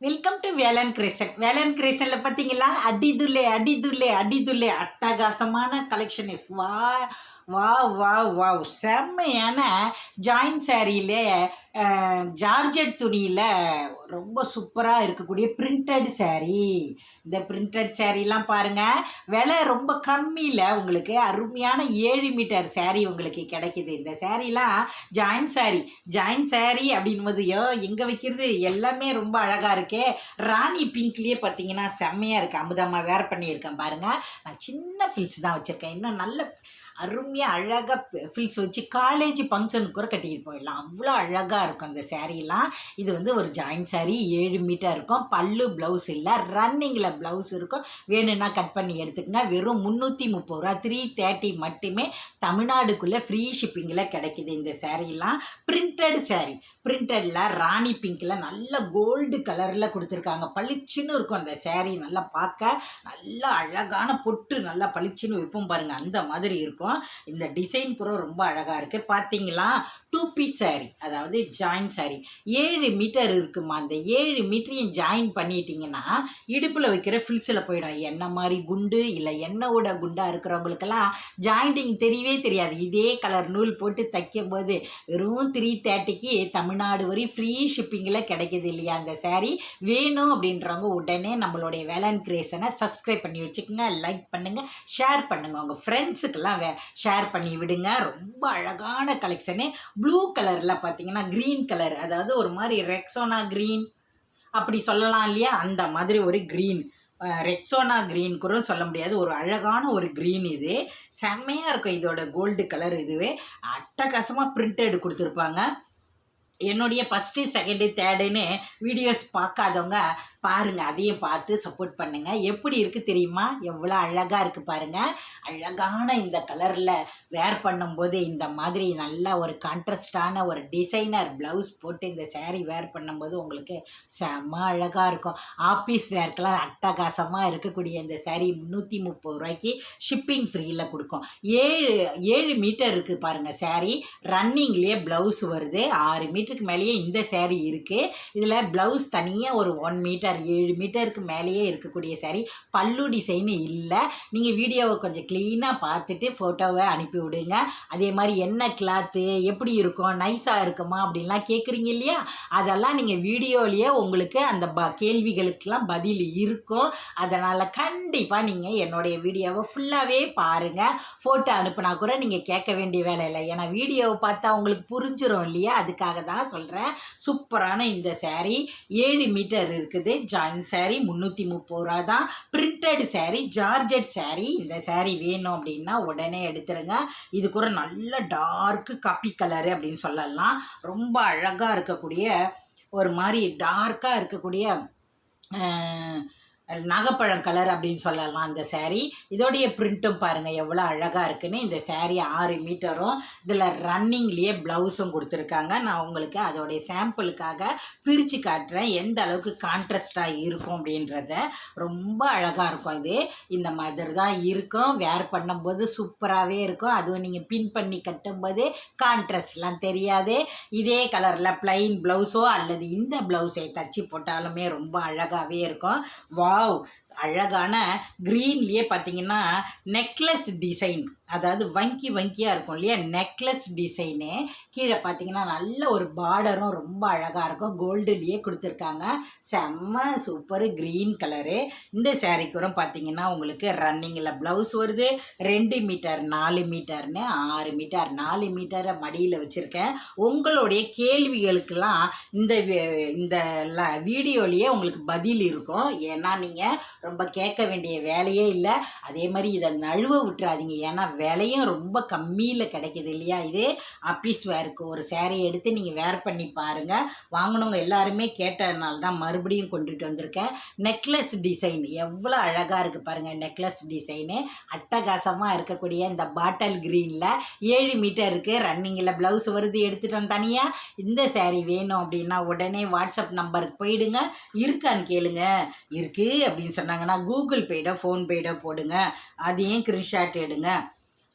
Welcome to Velan கிரேசன். வேலன் கிரேசனில் பார்த்தீங்களா, அடிதுல்லே அடிதுல்லே அடிதுல்லே அட்டகாசமான கலெக்ஷன். வா வா வா வாவ் செம்மையான ஜாயின்ட் சாரியிலே ஜார்ஜெட் துணியில் ரொம்ப சூப்பராக இருக்கக்கூடிய பிரிண்டட் சாரீ. இந்த பிரிண்டட் சாரீலாம் பாருங்கள், விலை ரொம்ப கம்மியில் உங்களுக்கு அருமையான 7 மீட்டர் சாரீ உங்களுக்கு கிடைக்கிது. இந்த சாரீலாம் ஜாயின்ட் சாரீ அப்படின்போது எங்கே வைக்கிறது எல்லாமே ரொம்ப அழகாக இருக்கே. ராணி பிங்க்லேயே பார்த்தீங்கன்னா செம்மையாக இருக்குது. அமுதமாக வேர் பண்ணியிருக்கேன் பாருங்கள். நான் சின்ன ஃபில்ஸ் தான் வச்சுருக்கேன். இன்னும் நல்ல அருமையாக அழகாக ஃபில்ஸ் வச்சு காலேஜ் ஃபங்க்ஷனுக்கு கூட கட்டிக்கிட்டு போயிடலாம். அவ்வளோ அழகாக இருக்கும் அந்த சாரீலாம். இது வந்து ஒரு ஜாயின்ட் சாரீ 7 மீட்டர் இருக்கும். பல்லு ப்ளவுஸ் இல்லை, ரன்னிங்கில் ப்ளவுஸ் இருக்கும். வேணும்னா கட் பண்ணி எடுத்துக்கங்க. வெறும் 330 ரூபா, 330 மட்டுமே. தமிழ்நாடுக்குள்ளே ஃப்ரீ ஷிப்பிங்கில் கிடைக்கிது இந்த சாரீலாம். பிரிண்டட் சாரீ, பிரிண்டடில் ராணி பிங்க்கில் நல்ல கோல்டு கலரில் கொடுத்துருக்காங்க. பளிச்சுன்னு இருக்கும் அந்த சாரீ. நல்லா பார்க்க நல்லா அழகான பொட்டு நல்லா பளிச்சுன்னு வைப்போம் பாருங்கள், அந்த மாதிரி இருக்கும். இந்த டிசைன் கூட ரொம்ப அழகாக இருக்குது. பார்த்தீங்களா, 2 பீஸ் சாரீ, அதாவது ஜாயின் சாரீ. 7 மீட்டர் இருக்குமா. அந்த 7 மீட்டரையும் ஜாயின் பண்ணிட்டீங்கன்னா இடுப்பில் வைக்கிற ஃபில்ஸில் போயிடும். என்ன மாதிரி குண்டு இல்லை எண்ணெயோட குண்டாக இருக்கிறவங்களுக்கெல்லாம் ஜாயிண்டிங் தெரியவே தெரியாது. இதே கலர் நூல் போட்டு தைக்கும் போது வெறும் 330க்கு தமிழ்நாடு வரை ஃப்ரீ ஷிப்பிங்கில் கிடைக்கிது இல்லையா. அந்த சாரீ வேணும் அப்படின்றவங்க உடனே நம்மளுடைய வேலன் கிரியேஷனை சப்ஸ்கிரைப் பண்ணி வச்சுக்கோங்க. லைக் பண்ணுங்கள், ஷேர் பண்ணுங்கள், உங்கள் ஃப்ரெண்ட்ஸுக்கெல்லாம் ஷேர் பண்ணி விடுங்க. ரொம்ப அழகான கலெக்ஷனு. ப்ளூ கலரில் பார்த்தீங்கன்னா க்ரீன் கலர், அதாவது ஒரு மாதிரி ரெக்ஸோனா க்ரீன் அப்படி சொல்லலாம் இல்லையா. அந்த மாதிரி ஒரு க்ரீன், ரெக்ஸோனா க்ரீன் கூட சொல்ல முடியாது, ஒரு அழகான ஒரு க்ரீன். இது செம்மையாக இருக்கும். இதோட கோல்டு கலர் இதுவே அட்டகாசமாக பிரிண்டட் கொடுத்துருப்பாங்க. என்னுடைய ஃபஸ்ட்டு, செகண்டு, தேர்டுன்னு வீடியோஸ் பார்க்காதவங்க பாருங்கள், அதையும் பார்த்து சப்போர்ட் பண்ணுங்கள். எப்படி இருக்குது தெரியுமா, எவ்வளோ அழகாக இருக்குது பாருங்கள். அழகான இந்த கலரில் வேர் பண்ணும்போது இந்த மாதிரி நல்ல ஒரு கான்ட்ராஸ்டான ஒரு டிசைனர் ப்ளவுஸ் போட்டு இந்த சேரீ வேர் பண்ணும்போது உங்களுக்கு செம்ம அழகாக இருக்கும். ஆஃபீஸ் வேர்க்கெலாம் அட்டகாசமாக இருக்கக்கூடிய இந்த சேரீ 330 ரூபாய்க்கு ஷிப்பிங் ஃப்ரீயில் கொடுக்கும். 7 மீட்டர் இருக்குது பாருங்கள் சேரீ. ரன்னிங்லேயே ப்ளவுஸ் வருது. 6 மீட்டருக்கு மேலேயே இந்த சேரீ இருக்குது. இதில் ப்ளவுஸ் தனியாக ஒரு 1 மீட்டர், 7 மீட்டருக்கு மேலேயே இருக்கக்கூடிய சாரீ. பல்லு டிசைனு இல்லை. நீங்கள் வீடியோவை கொஞ்சம் க்ளீனாக பார்த்துட்டு ஃபோட்டோவை அனுப்பி விடுங்க. அதே மாதிரி என்ன கிளாத்து எப்படி இருக்கும், நைஸாக இருக்குமா அப்படின்லாம் கேட்குறீங்க இல்லையா. அதெல்லாம் நீங்கள் வீடியோலேயே உங்களுக்கு அந்த கேள்விகளுக்கெல்லாம் பதில் இருக்கும். அதனால் கண்டிப்பாக நீங்கள் என்னுடைய வீடியோவை ஃபுல்லாகவே பாருங்கள். ஃபோட்டோ அனுப்புனா கூட நீங்கள் கேட்க வேண்டிய வேலை இல்லை. ஏன்னா வீடியோவை பார்த்தா உங்களுக்கு புரிஞ்சிடும் இல்லையா. அதுக்காக தான் சொல்கிறேன். சூப்பரான இந்த சாரீ 7 மீட்டர் இருக்குது. ஜாயின் சாரீ 330 ரூபா தான். Printed sari, georgette sari. இந்த சாரீ வேணும் அப்படின்னா உடனே எடுத்துருங்க. இது கூட நல்ல டார்க்கு காப்பி கலரு அப்படின்னு சொல்லலாம். ரொம்ப அழகாக இருக்கக்கூடிய ஒரு மாதிரி டார்க்காக இருக்கக்கூடிய நாகப்பழம் கலர் அப்படின்னு சொல்லலாம் அந்த சாரீ. இதோடைய பிரிண்ட்டும் பாருங்கள் எவ்வளோ அழகாக இருக்குன்னு. இந்த சாரீ 6 மீட்டரும் இதில் ரன்னிங்லேயே ப்ளவுஸும் கொடுத்துருக்காங்க. நான் உங்களுக்கு அதோடைய சாம்பிளுக்காக பிரித்து காட்டுறேன் எந்த அளவுக்கு கான்ட்ராஸ்டாக இருக்கும் அப்படின்றத. ரொம்ப அழகாக இருக்கும். இது இந்த மாதிரி தான் இருக்கும். வேர் பண்ணும்போது சூப்பராகவே இருக்கும். அதுவும் நீங்கள் பின் பண்ணி கட்டும்போது கான்ட்ராஸ்ட்லாம் தெரியாது. இதே கலரில் ப்ளைன் ப்ளவுஸோ அல்லது இந்த ப்ளவுஸை தச்சு போட்டாலுமே ரொம்ப அழகாகவே இருக்கும். வாவ், அழகான க்ரீன்லேயே பார்த்தீங்கன்னா நெக்லஸ் டிசைன், அதாவது வங்கியாக இருக்கும் இல்லையா, நெக்லஸ் டிசைனு. கீழே பார்த்தீங்கன்னா நல்ல ஒரு பார்டரும் ரொம்ப அழகாக இருக்கும். கோல்டுலேயே கொடுத்துருக்காங்க. செம்ம சூப்பரு க்ரீன் கலரு. இந்த சாரீக்கு வரும் பார்த்தீங்கன்னா உங்களுக்கு ரன்னிங்கில் ப்ளவுஸ் வருது. 2 மீட்டர் 4 மீட்டர்னு 6 மீட்டர் 4 மீட்டரை மடியில் வச்சுருக்கேன். உங்களுடைய கேள்விகளுக்கெல்லாம் இந்த வீடியோலேயே உங்களுக்கு பதில் இருக்கும். ஏன்னா நீங்கள் ரொம்ப கேட்க வேண்டிய வேலையே இல்லை. அதே மாதிரி இதை நழுவ விட்டுறாதீங்க. ஏன்னா விலையும் ரொம்ப கம்மியில் கிடைக்கிது இல்லையா. இது ஆஃபீஸ் வேருக்கு ஒரு சேரீ எடுத்து நீங்கள் வேர் பண்ணி பாருங்கள். வாங்கினவங்க எல்லாருமே கேட்டதுனால தான் மறுபடியும் கொண்டுட்டு வந்திருக்கேன். நெக்லஸ் டிசைன் எவ்வளோ அழகாக இருக்குது பாருங்கள். நெக்லஸ் டிசைனு அட்டகாசமாக இருக்கக்கூடிய இந்த பாட்டில் க்ரீனில் 7 மீட்டர் இருக்குது. ரன்னிங்கில் ப்ளவுஸ் வருது. எடுத்துகிட்டோம் தனியாக. இந்த சேரீ வேணும் அப்படின்னா உடனே வாட்ஸ்அப் நம்பருக்கு போயிடுங்க. இருக்கான்னு கேளுங்க. இருக்குது அப்படின்னு சொன்னாங்கன்னா கூகுள் பேடோ ஃபோன்பேடோ போடுங்க. அதையும் ஸ்க்ரீன்ஷாட் எடுங்க.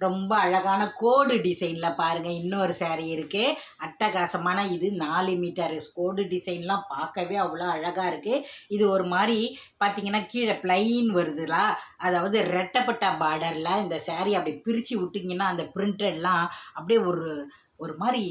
ரொம்ப அழகான கோடு டிசைனில் பாருங்கள் இன்னொரு saree இருக்குது. அட்டகாசமான இது 4 மீட்டர் கோடு டிசைன்லாம் பார்க்கவே அவ்வளோ அழகாக இருக்குது. இது ஒரு மாதிரி பார்த்தீங்கன்னா கீழே பிளைன் வருதுலா, அதாவது ரெட்டப்பட்டா பார்டரில் இந்த saree அப்படி பிரித்து விட்டிங்கன்னா அந்த பிரிண்டட்லாம் அப்படியே ஒரு மாதிரி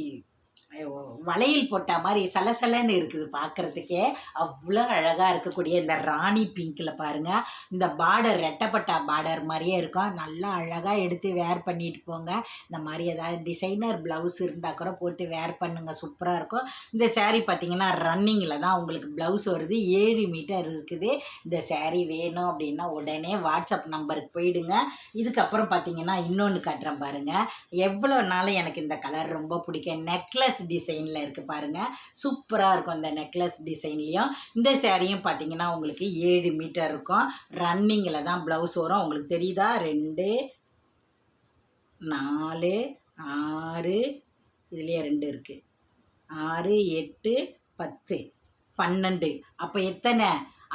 வளையல் போட்ட மாதிரி சலசலன்னு இருக்குது பார்க்குறதுக்கே. அவ்வளோ அழகாக இருக்கக்கூடிய இந்த ராணி பிங்க்கில் பாருங்கள், இந்த பார்டர் ரெட்டப்பட்டா பார்டர் மாதிரியே இருக்கும். நல்லா அழகாக எடுத்து வேர் பண்ணிட்டு போங்க. இந்த மாதிரி ஏதாவது டிசைனர் ப்ளவுஸ் இருந்தால் கூட போட்டு வேர் பண்ணுங்கள், சூப்பராக இருக்கும். இந்த saree பார்த்திங்கன்னா ரன்னிங்கில் தான் உங்களுக்கு ப்ளவுஸ் வருது. 7 மீட்டர் இருக்குது. இந்த saree வேணும் அப்படின்னா உடனே வாட்ஸ்அப் நம்பருக்கு போயிடுங்க. இதுக்கப்புறம் பார்த்திங்கன்னா இன்னொன்று காட்டுறேன் பாருங்கள். எவ்வளோ நாள் எனக்கு இந்த கலர் ரொம்ப பிடிக்கும். நெக்லஸ் டிசைனில் இருக்குது பாருங்கள், சூப்பராக இருக்கும் இந்த நெக்லஸ் டிசைன்லேயும். இந்த சேரீயும் பார்த்தீங்கன்னா உங்களுக்கு 7 மீட்டர் இருக்கும். ரன்னிங்கில் தான் ப்ளவுஸ் வரும். உங்களுக்கு தெரியுதா? 2 4 6 இதுலேயே 2 இருக்குது, 6 8 10 12. அப்போ எத்தனை?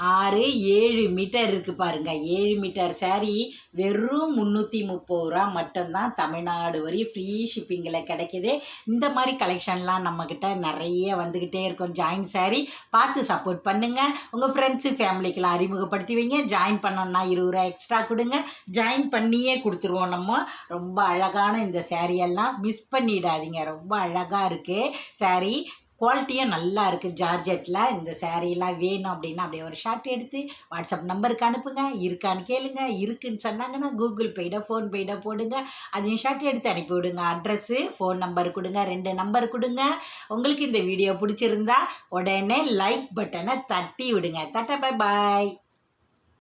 6 7 மீட்டர் இருக்குது பாருங்கள். 7 மீட்டர் saree வெறும் 330 ரூபா மட்டும்தான். தமிழ்நாடு வரையும் ஃப்ரீ ஷிப்பிங்கில் கிடைக்கிது. இந்த மாதிரி கலெக்ஷன்லாம் நம்மக்கிட்ட நிறைய வந்துக்கிட்டே இருக்கும். ஜாயின் saree பார்த்து சப்போர்ட் பண்ணுங்கள். உங்கள் ஃப்ரெண்ட்ஸு ஃபேமிலிக்கெலாம் அறிமுகப்படுத்தி வைங்க. ஜாயின் பண்ணோன்னா 20 ரூபா எக்ஸ்ட்ரா கொடுங்க. ஜாயின் பண்ணியே கொடுத்துருவோம் நம்ம. ரொம்ப அழகான இந்த சேரீயெல்லாம் மிஸ் பண்ணிடாதீங்க. ரொம்ப அழகாக இருக்குது saree. குவாலிட்டியும் நல்லா இருக்குது ஜார்ஜெட்டில். இந்த சேரீலாம் வேணும் அப்படின்னா அப்படியே ஒரு ஷார்ட் எடுத்து வாட்ஸ்அப் நம்பருக்கு அனுப்புங்க. இருக்கான்னு கேளுங்க. இருக்குன்னு சொன்னாங்கன்னா கூகுள் பேட ஃபோன்பேட போடுங்க. அதையும் ஷார்ட் எடுத்து அனுப்பி விடுங்க. அட்ரஸ்ஸு ஃபோன் நம்பர் கொடுங்க, 2 நம்பர் கொடுங்க. உங்களுக்கு இந்த வீடியோ பிடிச்சிருந்தா உடனே லைக் பட்டனை தட்டி விடுங்க. Bye bye.